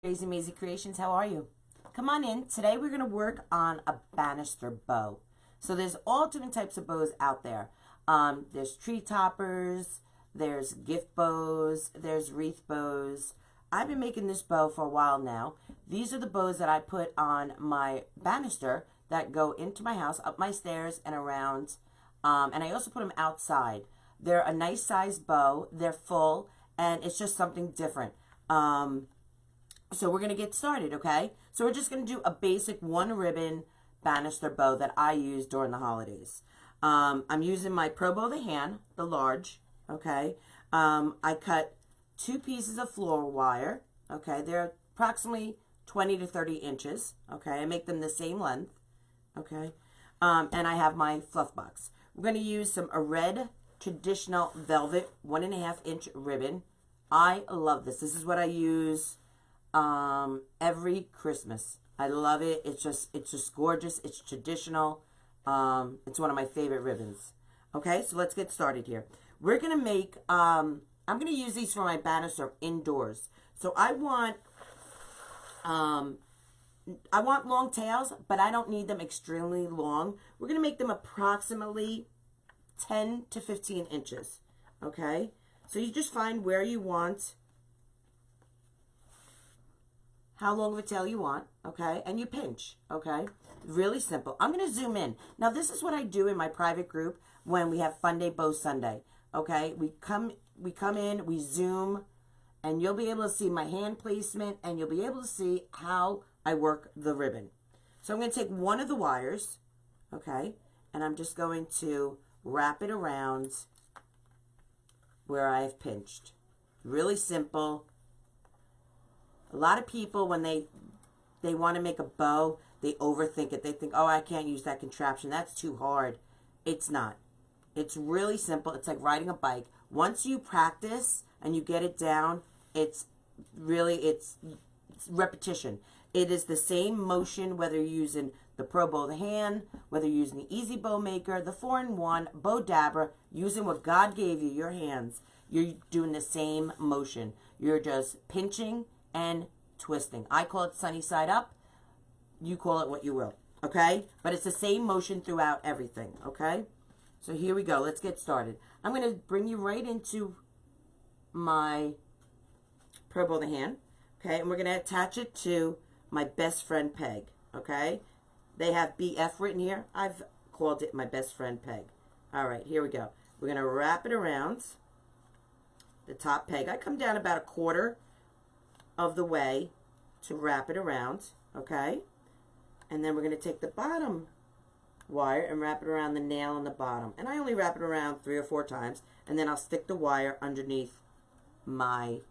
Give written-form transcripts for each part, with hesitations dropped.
Krazy Mazie Kreations, how are you? Come on in. Today we're going to work on a banister bow. So there's all different types of bows out there. There's tree toppers, there's gift bows, there's wreath bows. I've been making this bow for a while now. These are the bows that I put on my banister that go into my house, up my stairs and around. And I also put them outside. They're a nice size bow. They're full, and it's just something different. So we're going to get started, okay? So we're just going to do a basic one ribbon banister bow that I use during the holidays. I'm using my Pro Bow the hand, the large, okay? I cut 2 pieces of floral wire, okay? They're approximately 20 to 30 inches, okay? I make them the same length, okay? And I have my fluff box. We're going to use a red traditional velvet 1.5 inch ribbon. I love this. This is what I use every Christmas. I love it. It's just gorgeous. It's traditional. It's one of my favorite ribbons. Okay, so let's get started here. We're gonna make I'm gonna use these for my banister indoors. So I want long tails, but I don't need them extremely long. We're gonna make them approximately 10 to 15 inches. Okay, so you just find where you want, how long of a tail you want, okay? And you pinch, okay? Really simple. I'm going to zoom in. Now, this is what I do in my private group when we have Fun Day Bow Sunday, okay? We come in, we zoom, and you'll be able to see my hand placement, and you'll be able to see how I work the ribbon. So I'm going to take one of the wires, okay? And I'm just going to wrap it around where I've pinched. Really simple. A lot of people, when they want to make a bow, they overthink it. They think, oh, I can't use that contraption. That's too hard. It's not. It's really simple. It's like riding a bike. Once you practice and you get it down, it's repetition. It is the same motion whether you're using the Pro Bow the hand, whether you're using the Easy Bow Maker, the 4-in-1, Bow Dabber, using what God gave you, your hands. You're doing the same motion. You're just pinching and twisting. I call it sunny side up. You call it what you will, okay? But it's the same motion throughout everything, okay? So here we go. Let's get started. I'm going to bring you right into my Pro Bow the hand, okay? And we're going to attach it to my best friend peg, okay? They have BF written here. I've called it my best friend peg. All right, here we go. We're going to wrap it around the top peg. I come down about 1/4 of the way to wrap it around, okay? And then we're going to take the bottom wire and wrap it around the nail on the bottom. And I only wrap it around 3 or 4 times, and then I'll stick the wire underneath my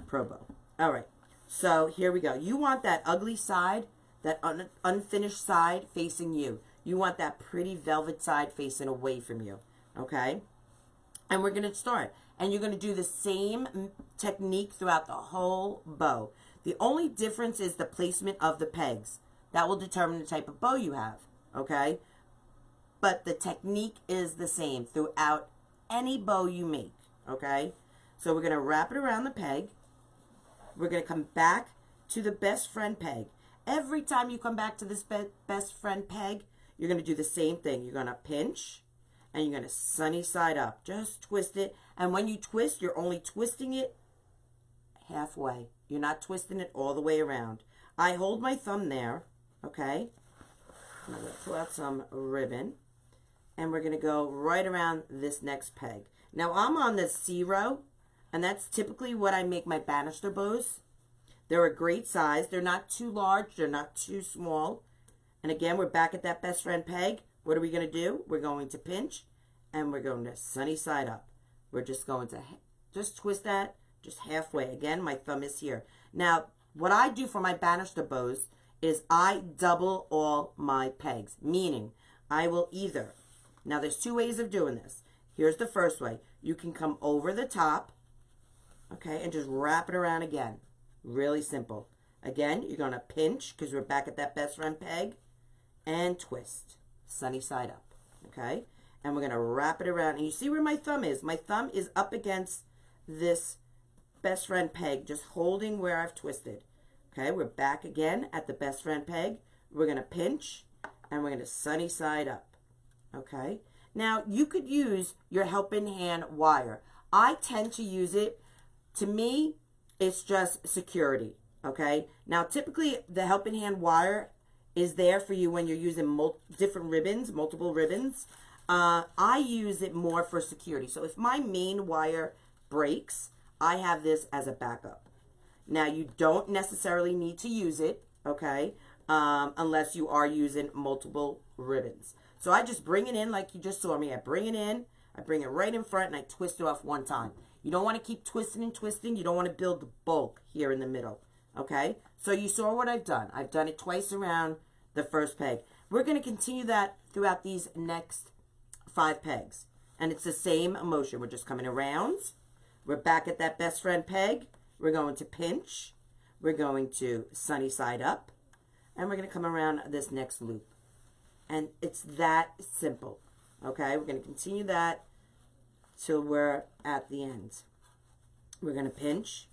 Pro Bow. All right, so here we go. You want that ugly side, that unfinished side facing you. You want that pretty velvet side facing away from you, okay? And we're going to start. And you're going to do the same technique throughout the whole bow. The only difference is the placement of the pegs. That will determine the type of bow you have, okay? But the technique is the same throughout any bow you make, okay? So we're going to wrap it around the peg. We're going to come back to the best friend peg. Every time you come back to this best friend peg, you're going to do the same thing. You're going to pinch, and you're going to sunny side up. Just twist it. And when you twist, you're only twisting it halfway. You're not twisting it all the way around. I hold my thumb there, okay? I'm going to pull out some ribbon, and we're going to go right around this next peg. Now, I'm on the 0, and that's typically what I make my banister bows. They're a great size. They're not too large. They're not too small. And again, we're back at that best friend peg. What are we going to do? We're going to pinch, and we're going to sunny side up. We're just going to just twist that just halfway. Again, my thumb is here. Now, what I do for my banister bows is I double all my pegs, meaning I will either, now there's 2 ways of doing this. Here's the first way. You can come over the top, okay, and just wrap it around again. Really simple. Again, you're going to pinch because we're back at that best friend peg, and twist. Sunny side up, okay? And we're going to wrap it around. And you see where my thumb is? My thumb is up against this best friend peg, just holding where I've twisted. Okay, we're back again at the best friend peg. We're going to pinch, and we're going to sunny side up. Okay, now you could use your helping hand wire. I tend to use it, to me, it's just security. Okay, now typically the helping hand wire is there for you when you're using different ribbons, multiple ribbons. I use it more for security. So if my main wire breaks, I have this as a backup. Now you don't necessarily need to use it, okay, unless you are using multiple ribbons. So I just bring it in like you just saw me. I bring it in, I bring it right in front, and I twist it off one time. You don't want to keep twisting and twisting. You don't want to build the bulk here in the middle, okay? So you saw what I've done. I've done it twice around the first peg. We're going to continue that throughout these next 5 pegs. And it's the same motion. We're just coming around. We're back at that best friend peg. We're going to pinch. We're going to sunny side up. And we're going to come around this next loop. And it's that simple. Okay, we're going to continue that till we're at the end. We're going to pinch.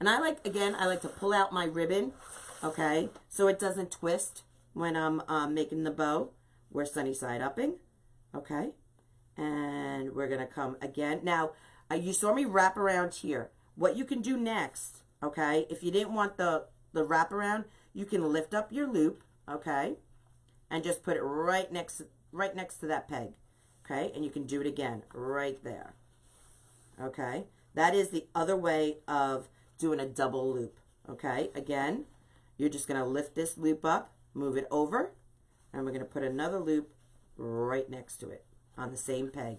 And I like to pull out my ribbon, okay, so it doesn't twist when I'm making the bow. We're sunny side upping, okay, and we're going to come again. Now, you saw me wrap around here. What you can do next, okay, if you didn't want the wrap around, you can lift up your loop, okay, and just put it right next to that peg, okay, and you can do it again right there, okay. That is the other way of doing a double loop, okay. Again, you're just going to lift this loop up, move it over, and we're going to put another loop right next to it on the same peg,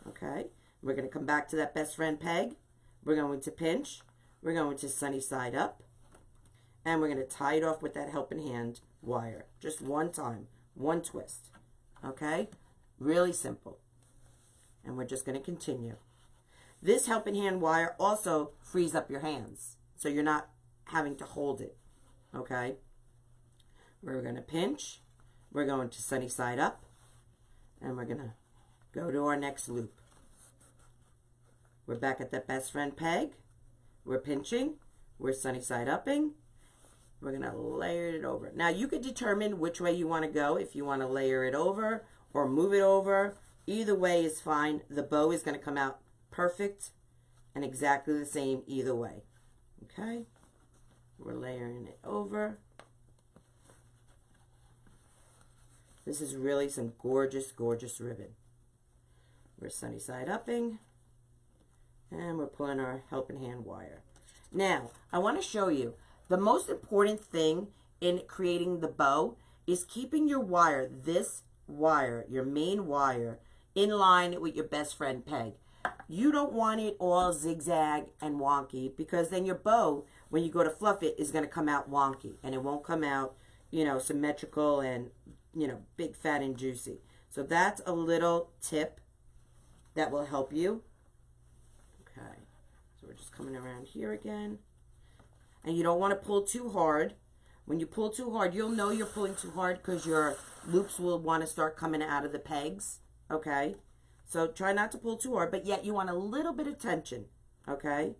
okay. We're going to come back to that best friend peg. We're going to pinch. We're going to sunny side up, and we're going to tie it off with that helping hand wire. Just one time, one twist, okay. Really simple. And we're just going to continue. This helping hand wire also frees up your hands, so you're not having to hold it, okay? We're going to pinch, we're going to sunny side up, and we're going to go to our next loop. We're back at that best friend peg. We're pinching, we're sunny side upping, we're going to layer it over. Now, you could determine which way you want to go, if you want to layer it over or move it over. Either way is fine. The bow is going to come out perfect and exactly the same either way. Okay, we're layering it over. This is really some gorgeous, gorgeous ribbon. We're sunny side upping, and we're pulling our helping hand wire. Now, I want to show you the most important thing in creating the bow is keeping your wire, this wire, your main wire, in line with your best friend peg. You don't want it all zigzag and wonky, because then your bow, when you go to fluff it, is going to come out wonky, and it won't come out, you know, symmetrical and, you know, big, fat, and juicy. So that's a little tip that will help you. Okay, so we're just coming around here again. And you don't want to pull too hard. When you pull too hard, you'll know you're pulling too hard because your loops will want to start coming out of the pegs, okay? So try not to pull too hard, but yet you want a little bit of tension, okay?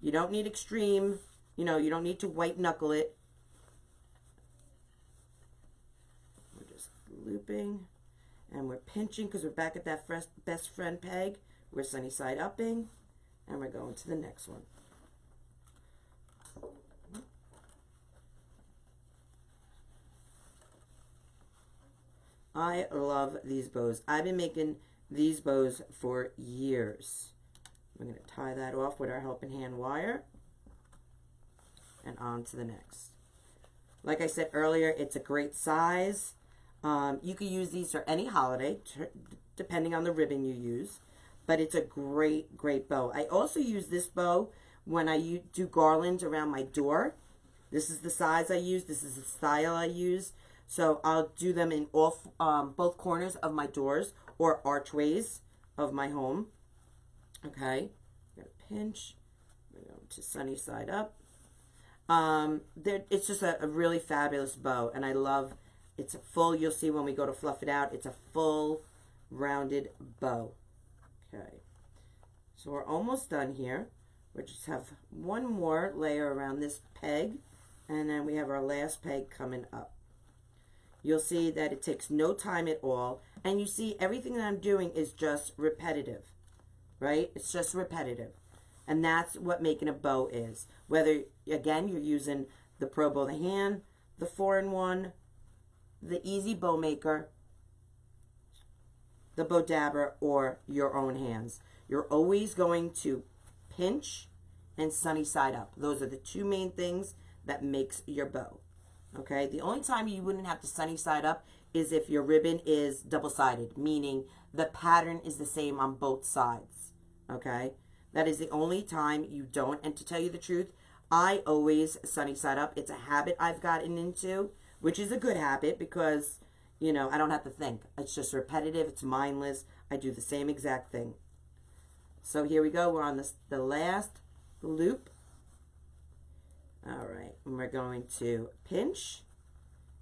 You don't need extreme, you know, you don't need to white knuckle it. We're just looping, and we're pinching because we're back at that best friend peg. We're sunny side upping, and we're going to the next one. I love these bows. I've been making these bows for years. We're going to tie that off with our helping hand wire and on to the next. Like I said earlier, it's a great size. You can use these for any holiday, depending on the ribbon you use, but it's a great, great bow. I also use this bow when I do garlands around my door. This is the size I use. This is the style I use. So I'll do them in both corners of my doors or archways of my home. Okay, we're gonna pinch. We're going to sunny side up. It's just a really fabulous bow, and I love. It's a full. You'll see when we go to fluff it out. It's a full, rounded bow. Okay, so we're almost done here. We just have one more layer around this peg, And then we have our last peg coming up. You'll see that it takes no time at all. And you see everything that I'm doing is just repetitive, right? It's just repetitive. And that's what making a bow is. Whether, again, you're using the Pro Bow the hand, the 4-in-1, the Easy Bow Maker, the Bow Dabber, or your own hands. You're always going to pinch and sunny side up. Those are the two main things that makes your bow. Okay, the only time you wouldn't have to sunny side up is if your ribbon is double-sided, meaning the pattern is the same on both sides. Okay, that is the only time you don't. And to tell you the truth, I always sunny side up. It's a habit I've gotten into, which is a good habit because, you know, I don't have to think. It's just repetitive. It's mindless. I do the same exact thing. So here we go. We're on the last loop. All right, and we're going to pinch.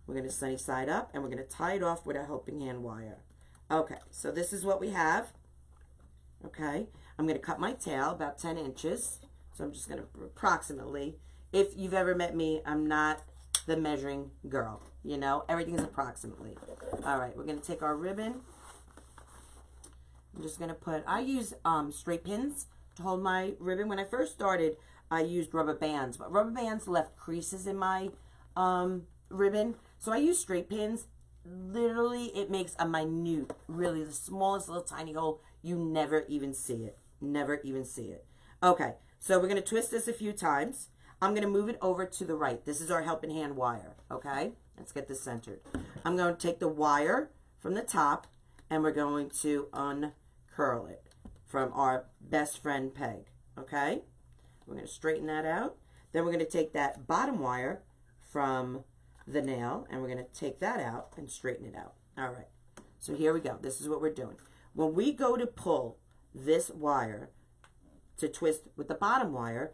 We're going to sunny side up, and we're going to tie it off with a helping hand wire. Okay, so this is what we have. Okay, I'm going to cut my tail about 10 inches. So I'm just going to approximately, if you've ever met me, I'm not the measuring girl. You know, everything is approximately. All right, we're going to take our ribbon. I'm just going to put, I use straight pins to hold my ribbon. When I first started, I used rubber bands, but rubber bands left creases in my ribbon. So I use straight pins. Literally, it makes a minute, really the smallest little tiny hole. You never even see it. Never even see it. Okay, so we're going to twist this a few times. I'm going to move it over to the right. This is our helping hand wire, okay? Let's get this centered. I'm going to take the wire from the top, and we're going to uncurl it from our best friend peg, okay? We're going to straighten that out. Then we're going to take that bottom wire from the nail, and we're going to take that out and straighten it out. All right, so here we go. This is what we're doing. When we go to pull this wire to twist with the bottom wire,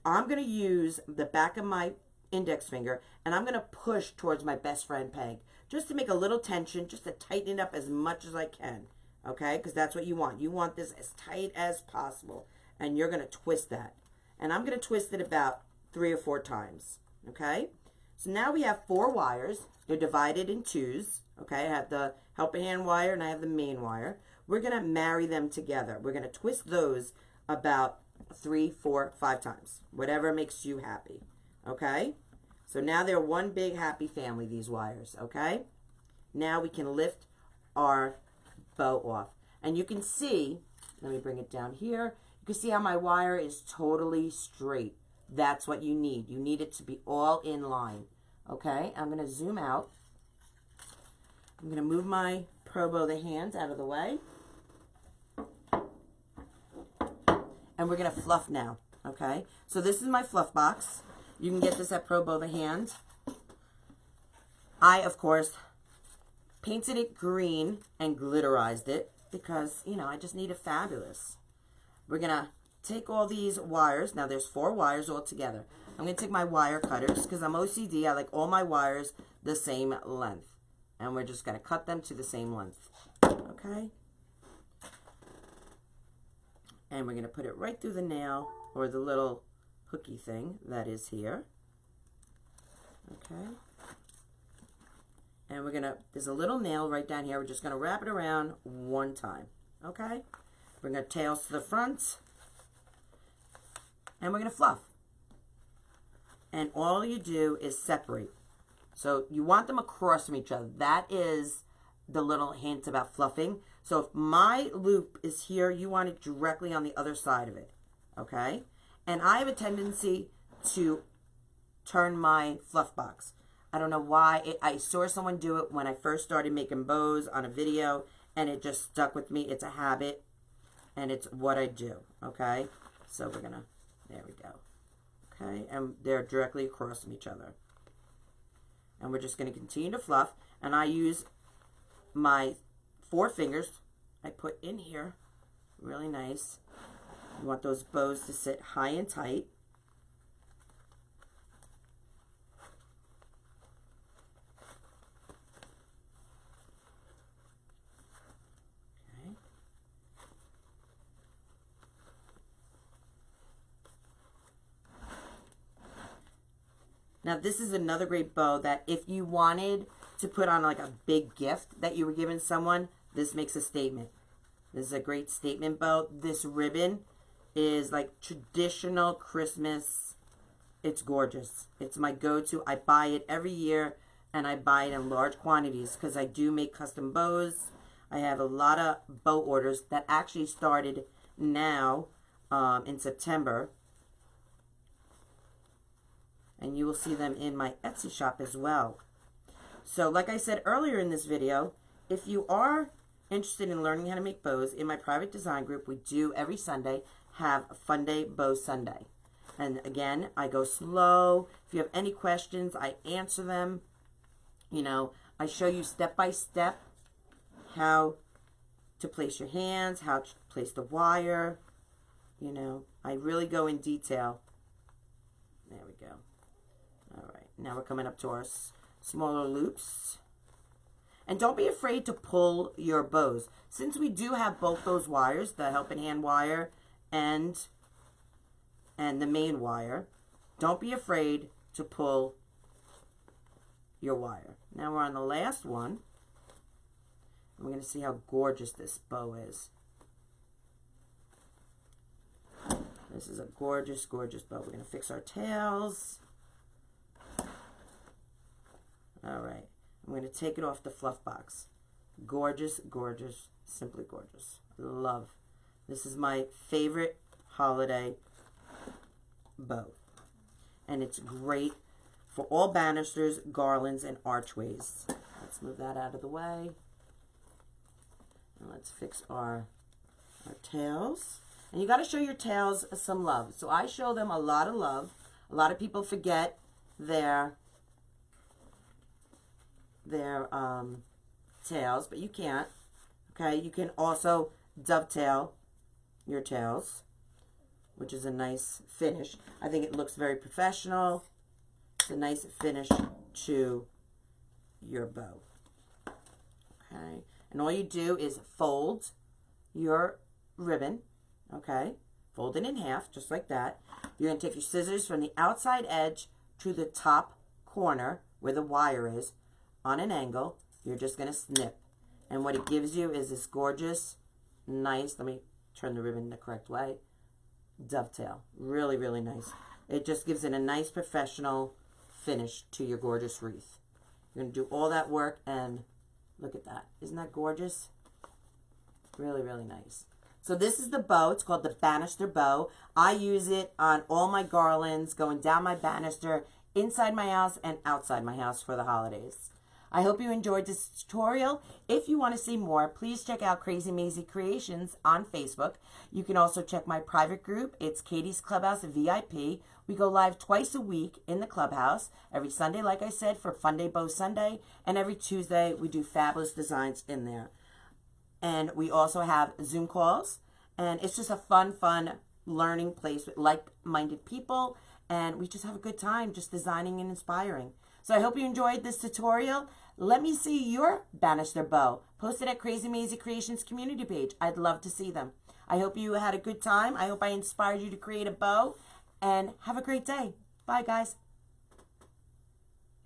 I'm going to use the back of my index finger, and I'm going to push towards my best friend peg just to make a little tension, just to tighten it up as much as I can, okay? Because that's what you want. You want this as tight as possible, and you're going to twist that. And I'm going to twist it about 3 or 4 times, okay? So now we have 4 wires. They're divided in 2s, okay? I have the helping hand wire and I have the main wire. We're going to marry them together. We're going to twist those about 3, 4, 5 times, whatever makes you happy, okay? So now they're one big happy family, these wires, okay? Now we can lift our bow off. And you can see, let me bring it down here. You can see how my wire is totally straight. That's what you need. You need it to be all in line. Okay, I'm going to zoom out. I'm going to move my Pro Bow the hand out of the way. And we're going to fluff now. Okay, so this is my fluff box. You can get this at Pro Bow the hand. I, of course, painted it green and glitterized it because, you know, I just need it fabulous. We're going to take all these wires. Now, there's 4 wires all together. I'm going to take my wire cutters because I'm OCD. I like all my wires the same length. And we're just going to cut them to the same length. Okay? And we're going to put it right through the nail or the little hooky thing that is here. Okay? And we're going to, there's a little nail right down here. We're just going to wrap it around 1 time. Okay? Bring our tails to the front, and we're going to fluff. And all you do is separate. So you want them across from each other. That is the little hint about fluffing. So if my loop is here, you want it directly on the other side of it, okay? And I have a tendency to turn my fluff box. I don't know why. I saw someone do it when I first started making bows on a video, and it just stuck with me. It's a habit. And it's what I do, okay? So we're going to, there we go. Okay, and they're directly across from each other. And we're just going to continue to fluff. And I use my 4 fingers. I put in here, really nice. You want those bows to sit high and tight. Now, this is another great bow that if you wanted to put on like a big gift that you were giving someone, this makes a statement. This is a great statement bow. This ribbon is like traditional Christmas. It's gorgeous. It's my go-to. I buy it every year, and I buy it in large quantities because I do make custom bows. I have a lot of bow orders that actually started now in September. And you will see them in my Etsy shop as well. So like I said earlier in this video, if you are interested in learning how to make bows, in my private design group, we do every Sunday have a Fun Day Bow Sunday. And again, I go slow. If you have any questions, I answer them. You know, I show you step by step how to place your hands, how to place the wire. You know, I really go in detail. There we go. All right, now we're coming up to our smaller loops. And don't be afraid to pull your bows. Since we do have both those wires, the helping hand wire and the main wire, don't be afraid to pull your wire. Now we're on the last one. We're going to see how gorgeous this bow is. This is a gorgeous, gorgeous bow. We're going to fix our tails. All right. I'm going to take it off the fluff box. Gorgeous, gorgeous, simply gorgeous. Love. This is my favorite holiday bow. And it's great for all banisters, garlands, and archways. Let's move that out of the way. And let's fix our tails. And you got to show your tails some love. So I show them a lot of love. A lot of people forget their tails, but you can't. Okay, you can also dovetail your tails, which is a nice finish. I think it looks very professional. It's a nice finish to your bow. Okay, and all you do is fold your ribbon. Okay, fold it in half, just like that. You're going to take your scissors from the outside edge to the top corner where the wire is on an angle. You're just going to snip. And what it gives you is this gorgeous, nice, let me turn the ribbon the correct way, dovetail. Really, really nice. It just gives it a nice professional finish to your gorgeous wreath. You're going to do all that work, and look at that. Isn't that gorgeous? Really, really nice. So this is the bow. It's called the Banister Bow. I use it on all my garlands, going down my banister, inside my house and outside my house for the holidays. I hope you enjoyed this tutorial. If you want to see more, please check out Krazy Mazie Kreations on Facebook. You can also check my private group. It's Katie's Clubhouse VIP. We go live twice a week in the Clubhouse. Every Sunday, like I said, for Fun Day Bow Sunday. And every Tuesday, we do fabulous designs in there. And we also have Zoom calls. And it's just a fun learning place with like-minded people. And we just have a good time just designing and inspiring. So I hope you enjoyed this tutorial. Let me see your banister bow. Post it at Krazy Mazie Kreations community page. I'd love to see them. I hope you had a good time. I hope I inspired you to create a bow. And have a great day. Bye, guys.